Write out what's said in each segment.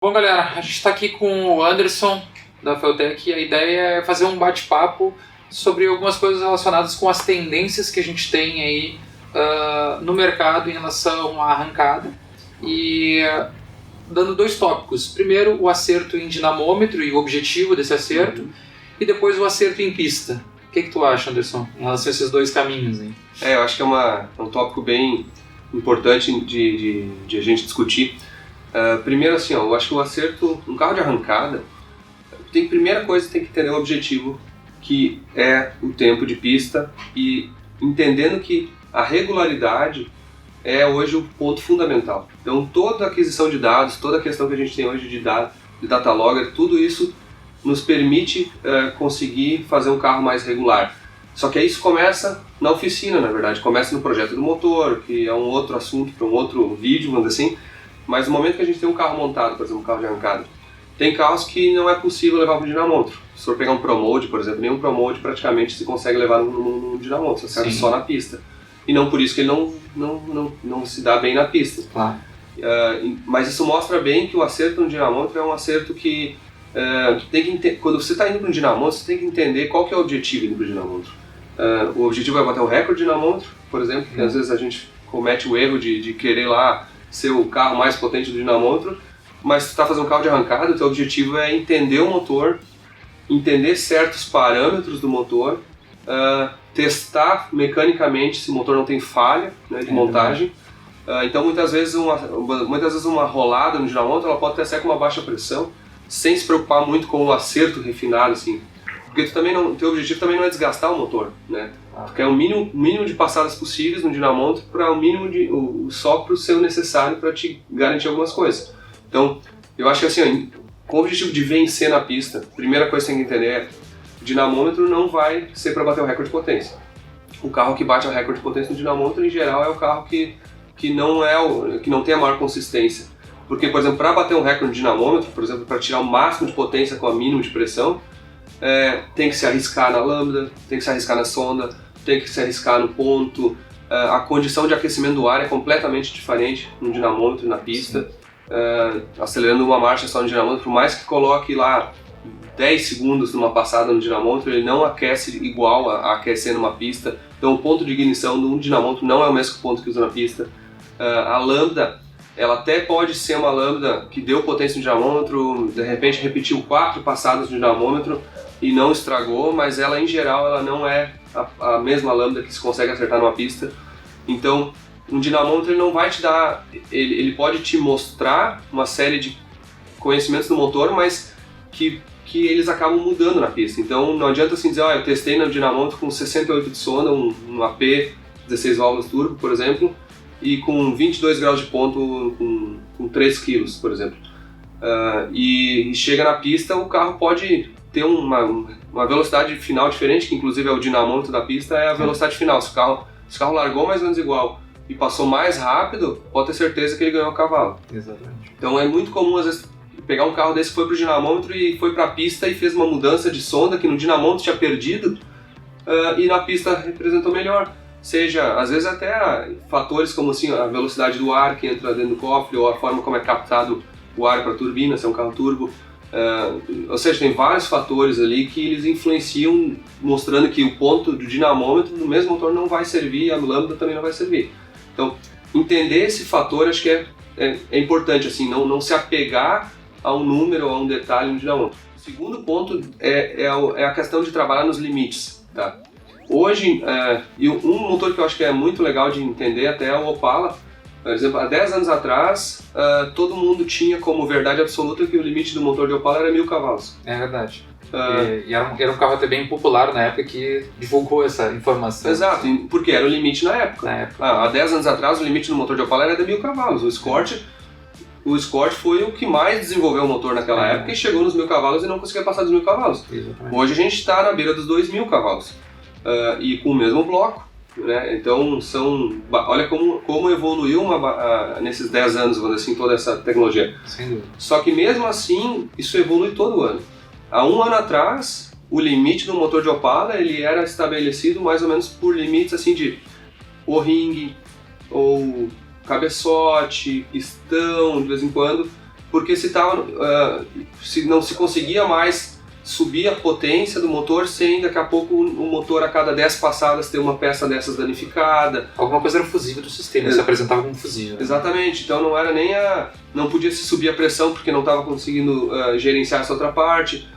Bom, galera, a gente está aqui com o Anderson da Feltec e a ideia é fazer um bate-papo sobre algumas coisas relacionadas com as tendências que a gente tem aí no mercado em relação à arrancada e dando dois tópicos. Primeiro, o acerto em dinamômetro e o objetivo desse acerto e depois o acerto em pista. O que tu acha, Anderson, em relação a esses dois caminhos aí? Eu acho que é um tópico bem importante de a gente discutir. Primeiro, assim, eu acho que o acerto, um carro de arrancada, primeira coisa tem que entender o objetivo, que é o tempo de pista, e entendendo que a regularidade é hoje o ponto fundamental. Então, toda a aquisição de dados, toda a questão que a gente tem hoje de data logger, tudo isso nos permite conseguir fazer um carro mais regular. Só que aí isso começa na oficina, na verdade, começa no projeto do motor, que é um outro assunto para um outro vídeo, vamos dizer assim. Mas no momento que a gente tem um carro montado, por exemplo, um carro de arrancada, tem carros que não é possível levar para o dinamômetro. Se for pegar um ProMode, por exemplo, nenhum ProMode praticamente se consegue levar no dinamômetro, serve só na pista. E não por isso que ele não se dá bem na pista. Claro. Mas isso mostra bem que o acerto no dinamômetro é um acerto que quando você está indo para um dinamômetro, você tem que entender qual que é o objetivo indo para o dinamômetro. O objetivo é bater um recorde de dinamômetro, por exemplo, que às vezes a gente comete o erro de querer lá ser o carro mais potente do dinamômetro, mas se tu está fazendo um carro de arrancada, o teu objetivo é entender o motor, entender certos parâmetros do motor, testar mecanicamente se o motor não tem falha, né, de montagem. Então muitas vezes uma rolada no dinamômetro ela pode ter até com uma baixa pressão, sem se preocupar muito com o acerto refinado, assim. Porque teu objetivo também não é desgastar o motor, né? Tu quer o mínimo de passadas possíveis no dinamômetro para só para o seu necessário para te garantir algumas coisas. Então, eu acho que assim, com o objetivo de vencer na pista, a primeira coisa que você tem que entender é o dinamômetro não vai ser para bater o recorde de potência. O carro que bate o recorde de potência no dinamômetro, em geral, é o carro que não tem a maior consistência. Porque, por exemplo, para bater um recorde no dinamômetro, por exemplo, para tirar o máximo de potência com o mínimo de pressão, tem que se arriscar na lambda, tem que se arriscar na sonda, tem que se arriscar no ponto. A condição de aquecimento do ar é completamente diferente no dinamômetro e na pista. Acelerando uma marcha só no dinamômetro, por mais que coloque lá 10 segundos numa passada no dinamômetro, ele não aquece igual a aquecer numa pista. Então o ponto de ignição de um dinamômetro não é o mesmo ponto que usa na pista. A lambda, ela até pode ser uma lambda que deu potência no dinamômetro, de repente repetiu 4 passadas no dinamômetro e não estragou, mas ela em geral ela não é a mesma lambda que se consegue acertar numa pista. Então um dinamômetro ele não vai te dar, ele pode te mostrar uma série de conhecimentos do motor, mas que eles acabam mudando na pista. Então não adianta assim dizer, eu testei no dinamômetro com 68 de sonda, um AP 16 válvulas turbo, por exemplo, e com 22 graus de ponto com 3 kg, por exemplo. E chega na pista, o carro pode ter uma velocidade final diferente, que inclusive é o dinamômetro da pista, é a velocidade final. Se o carro largou mais ou menos igual e passou mais rápido, pode ter certeza que ele ganhou o cavalo. Exatamente. Então é muito comum, às vezes, pegar um carro desse que foi pro dinamômetro e foi pra pista e fez uma mudança de sonda que no dinamômetro tinha perdido e na pista representou melhor. Seja, às vezes até fatores como assim, a velocidade do ar que entra dentro do cofre ou a forma como é captado o ar para a turbina, se é um carro turbo. Ou seja, tem vários fatores ali que eles influenciam, mostrando que o ponto do dinamômetro do mesmo motor não vai servir e a lambda também não vai servir. Então, entender esse fator acho que é importante, assim, não se apegar a um número ou a um detalhe no dinamômetro. O segundo ponto é a questão de trabalhar nos limites, tá? Hoje, um motor que eu acho que é muito legal de entender até é o Opala. Por exemplo, há 10 anos atrás, todo mundo tinha como verdade absoluta que o limite do motor de Opala era 1000 cavalos. É verdade. E era um carro até bem popular na época que divulgou essa informação. Exato, porque era o limite na época. Há 10 anos atrás, o limite do motor de Opala era de 1000 cavalos. O Escort foi o que mais desenvolveu o motor naquela época e chegou nos 1000 cavalos e não conseguia passar dos 1000 cavalos. Exatamente. Hoje a gente está na beira dos 2000 cavalos. E com o mesmo bloco, né? Então olha como evoluiu nesses 10 anos, vamos dizer assim, toda essa tecnologia. Sem dúvida. Só que mesmo assim, isso evolui todo ano. Há um ano atrás, o limite do motor de Opala ele era estabelecido mais ou menos por limites assim de O-ring ou cabeçote, pistão, de vez em quando. porque se não se conseguia mais subir a potência do motor sem daqui a pouco o motor a cada 10 passadas ter uma peça dessas danificada. Alguma coisa era fusível do sistema, se apresentava como fusível. Exatamente, então não era nem não podia se subir a pressão porque não estava conseguindo gerenciar essa outra parte.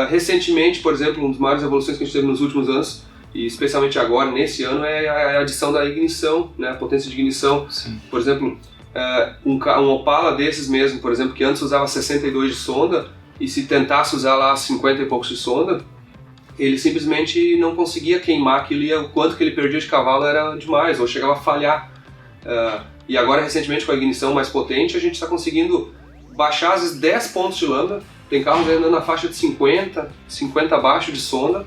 Recentemente, por exemplo, uma das maiores evoluções que a gente teve nos últimos anos, e especialmente agora, nesse ano, é a adição da ignição, né, a potência de ignição. Sim. Por exemplo, um Opala desses mesmo, por exemplo, que antes usava 62 de sonda, e se tentasse usar lá 50 e poucos de sonda, ele simplesmente não conseguia queimar aquilo, e o quanto que ele perdia de cavalo era demais, ou chegava a falhar. E agora, recentemente, com a ignição mais potente, a gente está conseguindo baixar às vezes 10 pontos de lambda. Tem carros andando na faixa de 50 abaixo de sonda.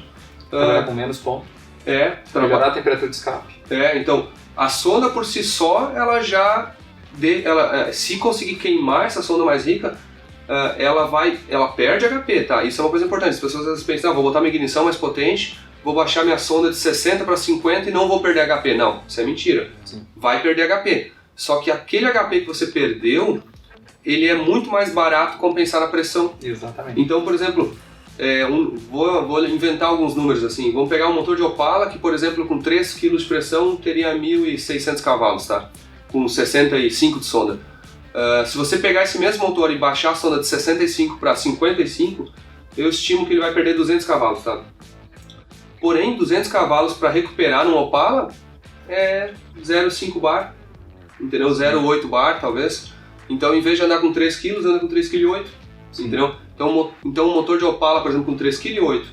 Trabalhar com menos pontos. Melhorar a temperatura de escape. Então, a sonda por si só, ela já... se conseguir queimar essa sonda mais rica, ela perde HP, tá? Isso é uma coisa importante. As pessoas às vezes pensam, vou botar minha ignição mais potente, vou baixar minha sonda de 60 para 50 e não vou perder HP. Não, isso é mentira. Sim. Vai perder HP. Só que aquele HP que você perdeu, ele é muito mais barato compensar a pressão. Exatamente. Então, por exemplo, vou inventar alguns números assim. Vamos pegar um motor de Opala que, por exemplo, com 3 kg de pressão teria 1.600 cavalos, tá? Com 65 de sonda. Se você pegar esse mesmo motor e baixar a sonda de 65 para 55, eu estimo que ele vai perder 200 cavalos, tá? Porém, 200 cavalos para recuperar num Opala é 0,5 bar, entendeu? 0,8 bar, talvez. Então, em vez de andar com 3 kg, anda com 3,8 kg, entendeu? Então, um motor de Opala, por exemplo, com 3,8 kg,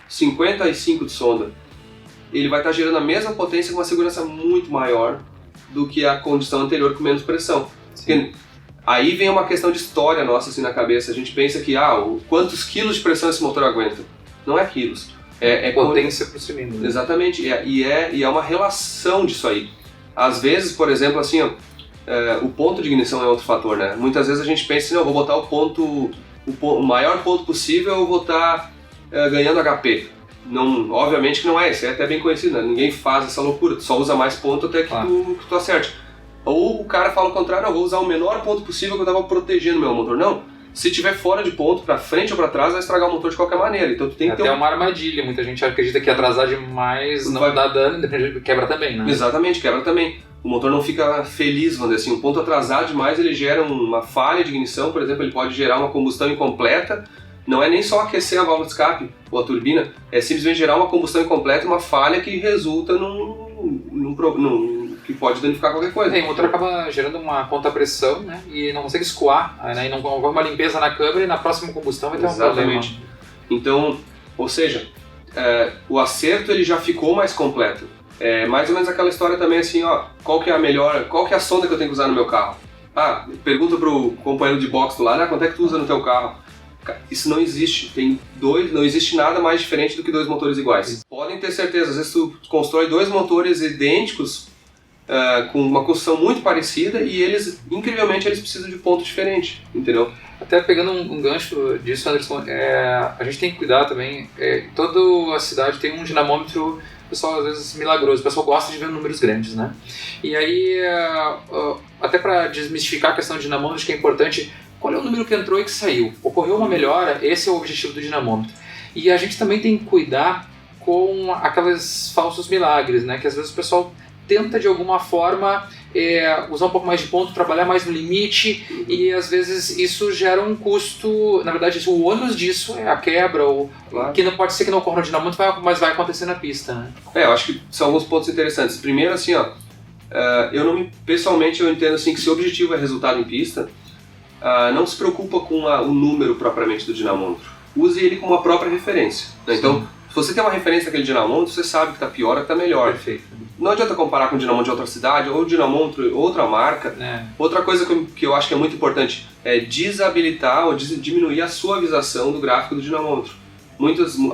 55 de sonda, ele vai estar gerando a mesma potência com uma segurança muito maior do que a condição anterior com menos pressão. Porque aí vem uma questão de história nossa assim na cabeça. A gente pensa que, quantos quilos de pressão esse motor aguenta? Não é quilos. É potência por cilindro. Exatamente. E é uma relação disso aí. Às vezes, por exemplo, assim, o ponto de ignição é outro fator, né? Muitas vezes a gente pensa assim, eu vou botar o maior ponto possível, eu vou estar ganhando HP. Não, obviamente que não é, isso é até bem conhecido, né? Ninguém faz essa loucura, tu só usa mais ponto até que tu acerte. Ou o cara fala o contrário, eu vou usar o menor ponto possível que eu estava protegendo o meu motor. Não, se tiver fora de ponto, para frente ou para trás, vai estragar o motor de qualquer maneira. Então tu tem que ter uma armadilha, muita gente acredita que atrasar demais não dá dano, quebra também, né? Exatamente, quebra também. O motor não fica feliz, vamos dizer assim. Um ponto atrasar demais, ele gera uma falha de ignição, por exemplo, ele pode gerar uma combustão incompleta. Não é nem só aquecer a válvula de escape ou a turbina, é simplesmente gerar uma combustão incompleta, uma falha que resulta que pode danificar qualquer coisa. O motor acaba gerando uma contra-pressão, né, e não consegue escoar, né, e não houve uma limpeza na câmara e na próxima combustão vai ter um problema. Então, ou seja, o acerto ele já ficou mais completo. É mais ou menos aquela história também assim, qual que é a sonda que eu tenho que usar no meu carro? Pergunta pro companheiro de boxe do lado, quanto é que tu usa no teu carro? Isso não existe, não existe nada mais diferente do que 2 motores iguais. Podem ter certeza, às vezes tu constrói 2 motores idênticos com uma construção muito parecida e incrivelmente, eles precisam de ponto diferente, entendeu? Até pegando um gancho disso, Anderson, a gente tem que cuidar também, toda a cidade tem um dinamômetro, pessoal às vezes milagroso, o pessoal gosta de ver números grandes, né? E aí, até para desmistificar a questão do dinamômetro, acho que é importante, qual é o número que entrou e que saiu? Ocorreu uma melhora, esse é o objetivo do dinamômetro. E a gente também tem que cuidar com aqueles falsos milagres, né? Que às vezes o pessoal tenta de alguma forma usar um pouco mais de ponto, trabalhar mais no limite, e às vezes isso gera um custo, na verdade o ônus disso é a quebra, que não pode ser que não ocorra no dinamômetro, mas vai acontecer na pista, né? Eu acho que são alguns pontos interessantes. Primeiro, assim, pessoalmente eu entendo assim, que se o objetivo é resultado em pista, não se preocupa com o número propriamente do dinamômetro. Use ele como a própria referência. Né? Então, se você tem uma referência daquele dinamômetro, você sabe que está pior ou que está melhor. Perfeito. Não adianta comparar com o dinamômetro de outra cidade ou o dinamômetro outra marca. Outra coisa que eu acho que é muito importante é desabilitar ou diminuir a suavização do gráfico do dinamômetro.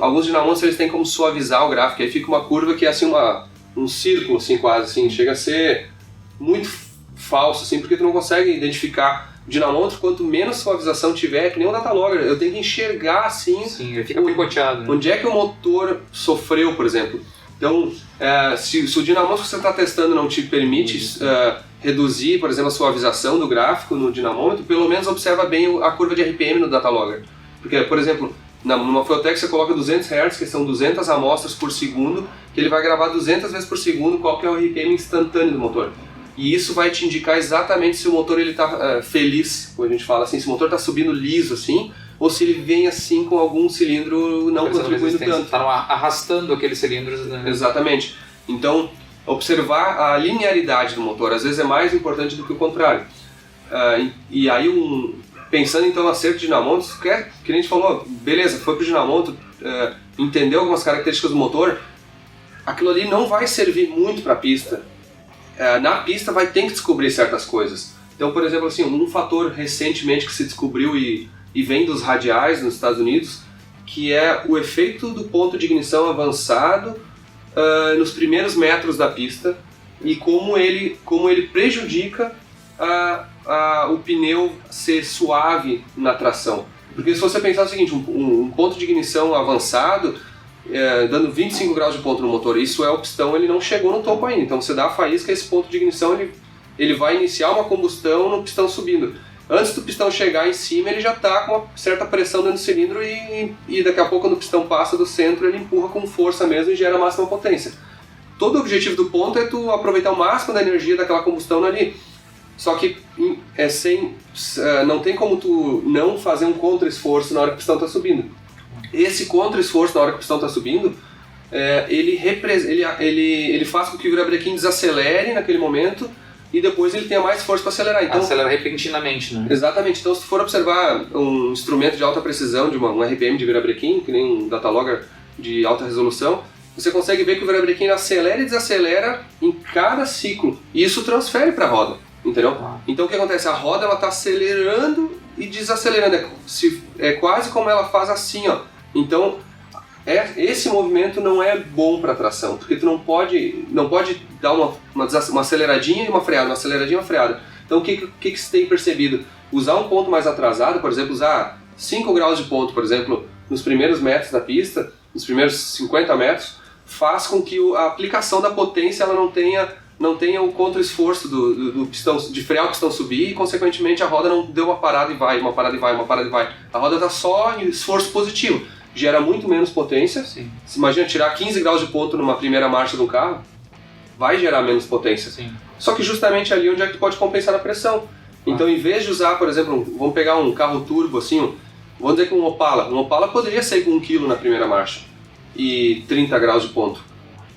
Alguns dinamômetros eles têm como suavizar o gráfico, aí fica uma curva que é assim um círculo, assim, quase assim, chega a ser muito falso, assim, porque tu não consegue identificar o dinamômetro. Quanto menos suavização tiver, que nem um datalogger, eu tenho que enxergar assim. Sim, ele fica picoteado, né? Onde é que o motor sofreu, por exemplo. Então, se o dinamômetro que você está testando não te permite reduzir, por exemplo, a suavização do gráfico no dinamômetro, pelo menos observa bem a curva de RPM no datalogger. Porque, por exemplo, numa Fueltec você coloca 200 Hz, que são 200 amostras por segundo, que ele vai gravar 200 vezes por segundo qual que é o RPM instantâneo do motor. E isso vai te indicar exatamente se o motor está feliz, como a gente fala assim, se o motor está subindo liso assim, ou se ele vem assim com algum cilindro não contribuindo tanto. Está arrastando aqueles cilindros, né? Exatamente. Então, observar a linearidade do motor, às vezes é mais importante do que o contrário. E aí, pensando então no acerto de dinamômetros, que a gente falou, beleza, foi para o dinamômetro, entendeu algumas características do motor, aquilo ali não vai servir muito para a pista. Na pista vai ter que descobrir certas coisas. Então, por exemplo, assim, um fator recentemente que se descobriu e vem dos radiais nos Estados Unidos, que é o efeito do ponto de ignição avançado nos primeiros metros da pista e como ele prejudica o pneu ser suave na tração. Porque se você pensar o seguinte, um ponto de ignição avançado, dando 25 graus de ponto no motor, isso é o pistão, ele não chegou no topo ainda. Então você dá a faísca, esse ponto de ignição ele vai iniciar uma combustão no pistão subindo. Antes do pistão chegar em cima, ele já está com uma certa pressão dentro do cilindro e daqui a pouco, quando o pistão passa do centro, ele empurra com força mesmo e gera a máxima potência. Todo o objetivo do ponto é tu aproveitar o máximo da energia daquela combustão ali. Só que não tem como tu não fazer um contra-esforço na hora que o pistão está subindo. Esse contra-esforço na hora que o pistão está subindo, ele faz com que o virabrequim desacelere naquele momento e depois ele tenha mais força para acelerar. Então, acelera repentinamente, né? Exatamente. Então, se tu for observar um instrumento de alta precisão, de um RPM de virabrequim, que nem um datalogger de alta resolução, você consegue ver que o virabrequim acelera e desacelera em cada ciclo. E isso transfere para a roda, entendeu? Então, o que acontece? A roda está acelerando e desacelerando. É quase como ela faz assim, ó. Então, esse movimento não é bom para tração, porque tu não pode dar uma aceleradinha e uma freada, uma aceleradinha e uma freada. Então o que se tem percebido? Usar um ponto mais atrasado, por exemplo, usar 5 graus de ponto, por exemplo, nos primeiros metros da pista, nos primeiros 50 metros, faz com que a aplicação da potência ela não tenha o contra-esforço do pistão, de frear o pistão subir e, consequentemente, a roda não deu uma parada e vai, uma parada e vai, uma parada e vai. A roda está só em esforço positivo. Gera muito menos potência. Sim. Se imagina tirar 15 graus de ponto numa primeira marcha do carro, vai gerar menos potência. Sim. Só que justamente ali onde é que tu pode compensar a pressão. Então, em vez de usar, por exemplo, vamos pegar um carro turbo assim, vamos dizer que um Opala poderia sair com 1 kg na primeira marcha e 30 graus de ponto.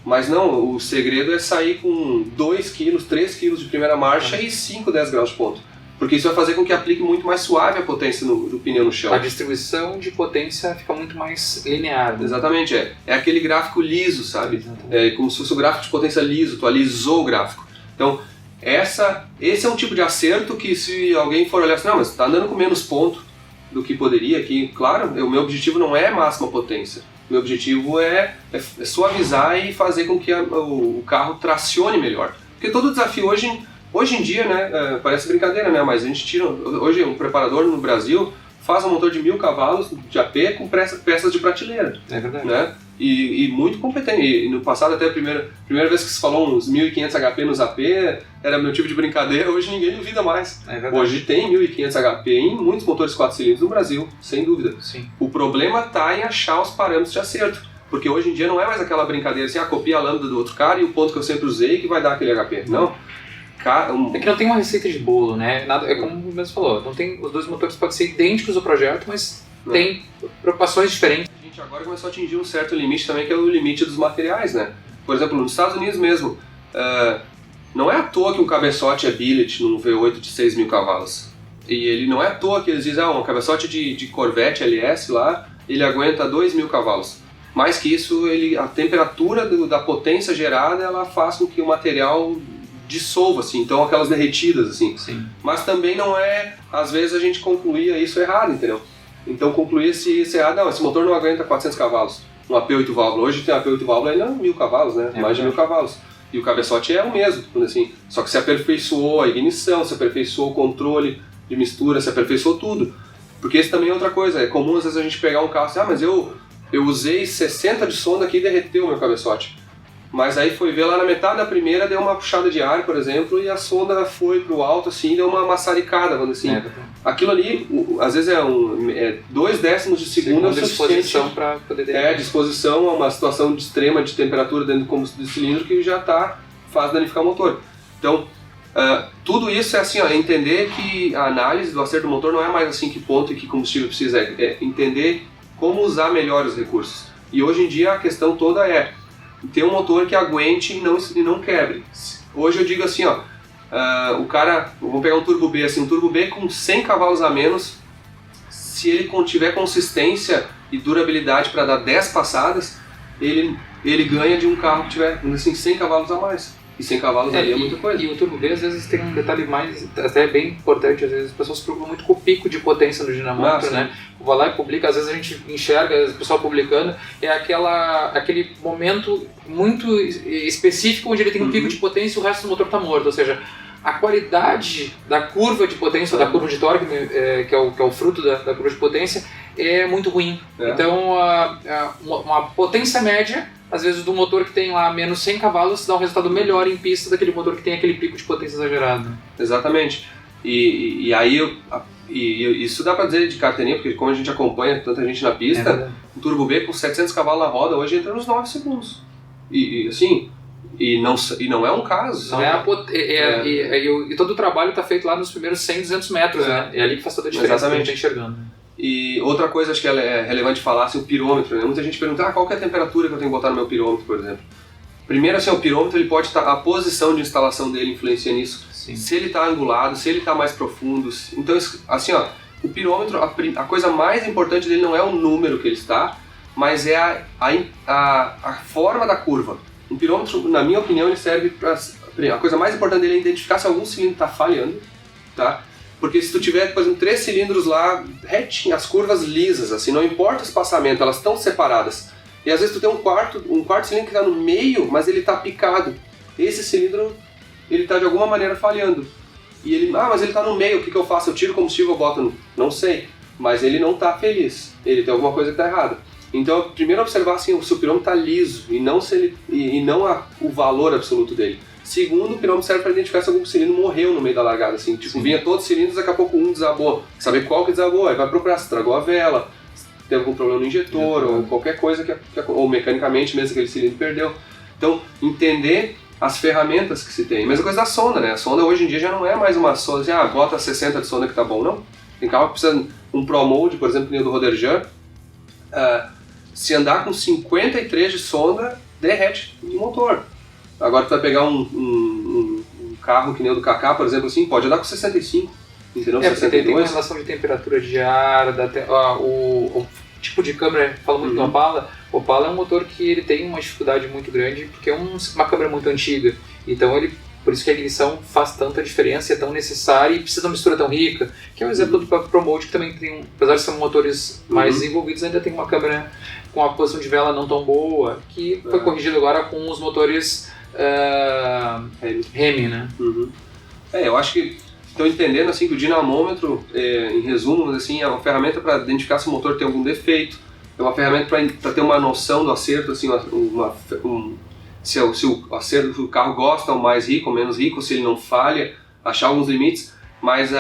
Mas não, o segredo é sair com 2 kg, 3 kg de primeira marcha e 5, 10 graus de ponto. Porque isso vai fazer com que aplique muito mais suave a potência do pneu no chão. A distribuição de potência fica muito mais linear. Né? Exatamente, é aquele gráfico liso, sabe? Exatamente. É como se fosse o gráfico de potência liso, tu alisou o gráfico. Então, esse é um tipo de acerto que se alguém for olhar assim, não, mas tá andando com menos ponto do que poderia aqui. Claro, o meu objetivo não é máxima potência. O meu objetivo é suavizar e fazer com que o carro tracione melhor. Porque todo desafio hoje em dia, né, parece brincadeira, né, mas a gente hoje um preparador no Brasil faz um motor de 1000 cavalos de AP com peças de prateleira. É verdade. Né? E muito competente. E no passado, até a primeira vez que se falou uns 1500 HP nos AP, era motivo de brincadeira, hoje ninguém duvida mais. É verdade. Hoje tem 1500 HP em muitos motores 4 cilindros no Brasil, sem dúvida. Sim. O problema está em achar os parâmetros de acerto. Porque hoje em dia não é mais aquela brincadeira assim, copia a lâmpada do outro cara e o ponto que eu sempre usei que vai dar aquele HP. Não. É que não tem uma receita de bolo, né? É como o mesmo falou, não tem, os dois motores podem ser idênticos ao projeto, mas tem preocupações diferentes. A gente agora começou a atingir um certo limite também, que é o limite dos materiais, né? Por exemplo, nos Estados Unidos mesmo, não é à toa que um cabeçote é billet num V8 de 6.000 cavalos. E ele não é à toa que eles dizem, um cabeçote de Corvette LS lá, ele aguenta 2.000 cavalos. Mais que isso, a temperatura da potência gerada, ela faz com que o material dissolva, assim, então aquelas derretidas, assim. Sim. Mas também não é, às vezes a gente concluía isso errado, entendeu? Então concluía-se errado, não, esse motor não aguenta 400 cavalos, um AP8 válvula. Hoje tem AP8 válvula ainda 1000 cavalos, né? Mais de 1000 cavalos. E o cabeçote é o mesmo, assim. Só que se aperfeiçoou a ignição, se aperfeiçoou o controle de mistura, se aperfeiçoou tudo. Porque isso também é outra coisa, é comum às vezes a gente pegar um carro assim, mas eu usei 60 de sonda aqui e derreteu o meu cabeçote. mas aí foi ver lá na metade da primeira, deu uma puxada de ar, por exemplo, e a sonda foi pro alto, assim, deu uma maçaricada, vamos dizer assim. Aquilo ali, às vezes é 2 décimos de segundo, é o disposição para poder derivar. Disposição a uma situação de extrema de temperatura dentro do cilindro que já faz danificar o motor. Então, tudo isso é assim, ó, é entender que a análise do acerto do motor não é mais assim que ponto e que combustível precisa, é entender como usar melhor os recursos. E hoje em dia a questão toda é ter um motor que aguente e não quebre. Hoje eu digo assim, ó, o cara, vamos pegar um Turbo B, assim, um Turbo B com 100 cavalos a menos, se ele tiver consistência e durabilidade para dar 10 passadas, ele ganha de um carro que tiver, assim, 100 cavalos a mais. E 100 cavalos ali é muita coisa. E o Turbo B às vezes tem um detalhe mais, até bem importante, às vezes as pessoas se preocupam muito com o pico de potência do dinamômetro, né? Vai lá e publica, às vezes a gente enxerga o pessoal publicando, é aquele momento muito específico onde ele tem um pico de potência e o resto do motor está morto, ou seja, a qualidade da curva de potência, da curva de torque, que é o fruto da curva de potência, é muito ruim. Então, uma potência média, às vezes do motor que tem lá menos 100 cavalos, dá um resultado melhor em pista daquele motor que tem aquele pico de potência exagerado. Exatamente. E aí, isso dá pra dizer de carteirinha, porque como a gente acompanha tanta gente na pista, um Turbo B com 700 cavalos na roda hoje entra nos 9 segundos. E não é um caso. Não e todo o trabalho está feito lá nos primeiros 100, 200 metros, né? É ali que faz toda a diferença que a gente está enxergando. E outra coisa, acho que é relevante falar, assim, o pirômetro, né? Muita gente pergunta, qual que é a temperatura que eu tenho que botar no meu pirômetro, por exemplo. Primeiro, assim, o pirômetro, ele pode estar, a posição de instalação dele influencia nisso. Sim. Se ele está angulado, se ele está mais profundo. Então, assim, ó, o pirômetro, a coisa mais importante dele não é o número que ele está, mas é a forma da curva. Um pirômetro, na minha opinião, ele serve para... A coisa mais importante dele é identificar se algum cilindro está falhando, tá? Porque se tu tiver, por exemplo, 3 cilindros lá, retinho, as curvas lisas, assim, não importa o espaçamento, elas estão separadas. E às vezes tu tem um quarto cilindro que está no meio, mas ele está picado. Esse cilindro, ele está de alguma maneira falhando. E ele, mas ele está no meio, o que eu faço? Eu tiro o combustível, eu boto no... Não sei, mas ele não está feliz, ele tem alguma coisa que está errada. Então, primeiro observar assim, se o pirômetro está liso e não, o valor absoluto dele. Segundo, o pirômetro serve para identificar se algum cilindro morreu no meio da largada. Assim, tipo, vinha todos os cilindros, daqui a pouco um desabou. Saber qual que desabou, aí vai procurar se estragou a vela, se tem algum problema no injetor, ou qualquer coisa, ou mecanicamente mesmo aquele cilindro perdeu. Então, entender as ferramentas que se tem. Mesma coisa da sonda, né? A sonda hoje em dia já não é mais uma sonda assim, bota 60 de sonda que tá bom, não. Tem carro que precisa um Pro Mode, por exemplo, que nem o do Roderjan, se andar com 53 de sonda, derrete o motor. Agora tu vai pegar um carro que nem o do Kaká, por exemplo, assim, pode andar com 65, entendeu? 62. Tem uma relação de temperatura de ar, o tipo de câmera, fala muito do Opala. O Opala é um motor que ele tem uma dificuldade muito grande, porque é uma câmera muito antiga. Então por isso que a ignição faz tanta diferença, é tão necessária e precisa de uma mistura tão rica, que é um exemplo do próprio ProMode, que também tem, apesar de ser motores mais desenvolvidos, ainda tem uma câmera com a posição de vela não tão boa, que foi corrigido agora com os motores Hemi, né? Eu acho que estão entendendo assim, que o dinamômetro, em resumo, assim, é uma ferramenta para identificar se o motor tem algum defeito, é uma ferramenta para ter uma noção do acerto, assim, se o carro gosta ou mais rico ou menos rico, se ele não falha, achar alguns limites, mas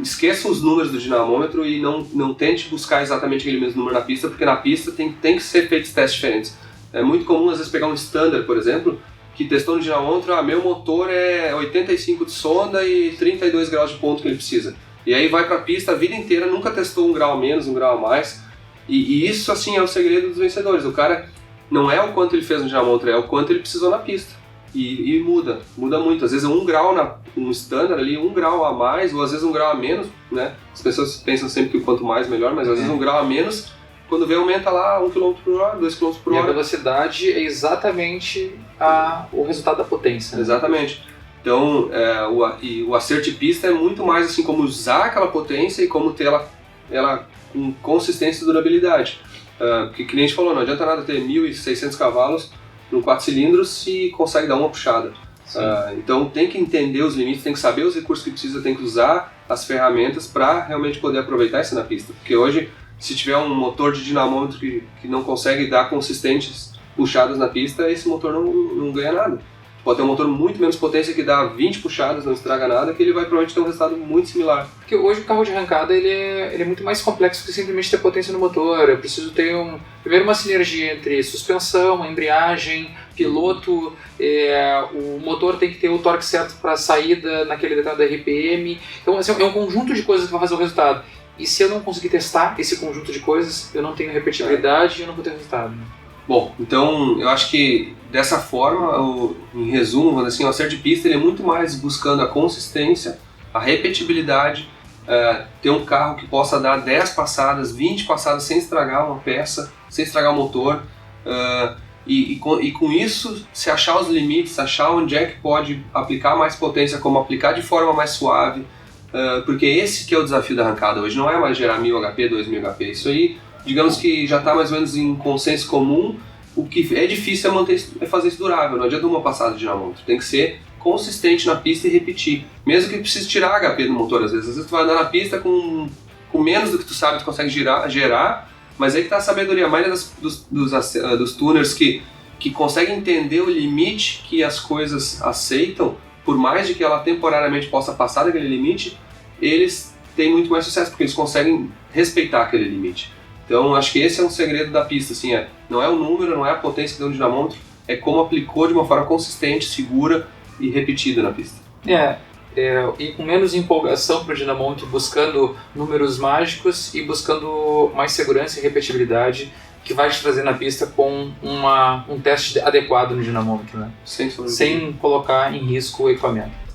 esqueça os números do dinamômetro e não tente buscar exatamente aquele mesmo número na pista, porque na pista tem que ser feitos testes diferentes. É muito comum às vezes pegar um standard, por exemplo, que testou no dinamômetro, meu motor é 85 de sonda e 32 graus de ponto que ele precisa. E aí vai para a pista a vida inteira, nunca testou um grau a menos, um grau a mais, e isso assim é o segredo dos vencedores. O cara não é o quanto ele fez no dinamômetro, é o quanto ele precisou na pista. E muda muito. Às vezes um grau um standard ali, 1 grau a mais, ou às vezes 1 grau a menos, né? As pessoas pensam sempre que quanto mais melhor, mas às vezes 1 grau a menos, quando vê aumenta lá 1 km por hora, 2 km por hora. E a velocidade é exatamente o resultado da potência. Né? Exatamente. Então, o acerto de pista é muito mais assim como usar aquela potência e como ter ela com consistência e durabilidade. Porque, que nem a gente falou, não adianta nada ter 1.600 cavalos num 4 cilindros se consegue dar uma puxada. Então tem que entender os limites, tem que saber os recursos que precisa, tem que usar as ferramentas para realmente poder aproveitar isso na pista. Porque hoje, se tiver um motor de dinamômetro que não consegue dar puxadas na pista, esse motor não ganha nada. Pode ter um motor muito menos potência que dá 20 puxadas, não estraga nada, que ele vai provavelmente ter um resultado muito similar. Porque hoje o carro de arrancada ele é muito mais complexo que simplesmente ter potência no motor. Eu preciso ter primeiro uma sinergia entre suspensão, embreagem, piloto, o motor tem que ter o torque certo para a saída naquele detalhe da RPM. Então assim, é um conjunto de coisas que vai fazer o resultado. E se eu não conseguir testar esse conjunto de coisas, eu não tenho repetibilidade e eu não vou ter resultado. Bom, então eu acho que dessa forma, em resumo, assim, o acerto de pista ele é muito mais buscando a consistência, a repetibilidade, ter um carro que possa dar 10 passadas, 20 passadas sem estragar uma peça, sem estragar o motor, e com isso se achar os limites, achar onde é que pode aplicar mais potência, como aplicar de forma mais suave, porque esse que é o desafio da arrancada hoje, não é mais gerar 1000 HP, 2000 HP, isso aí digamos que já está mais ou menos em consenso comum. O que é difícil é fazer isso durável, não adianta uma passada de dinamômetro, tem que ser consistente na pista e repetir, mesmo que precise tirar HP do motor, às vezes tu vai andar na pista com menos do que tu sabe, tu consegue gerar, mas aí que está a sabedoria, a maioria dos tuners que conseguem entender o limite que as coisas aceitam, por mais de que ela temporariamente possa passar daquele limite, eles têm muito mais sucesso, porque eles conseguem respeitar aquele limite. Então, acho que esse é um segredo da pista, assim, não é o número, não é a potência que deu no dinamômetro, é como aplicou de uma forma consistente, segura e repetida na pista. E com menos empolgação para o dinamômetro, buscando números mágicos e buscando mais segurança e repetibilidade, que vai te trazer na pista com um teste adequado no dinamômetro, né? Sem colocar em risco o equipamento.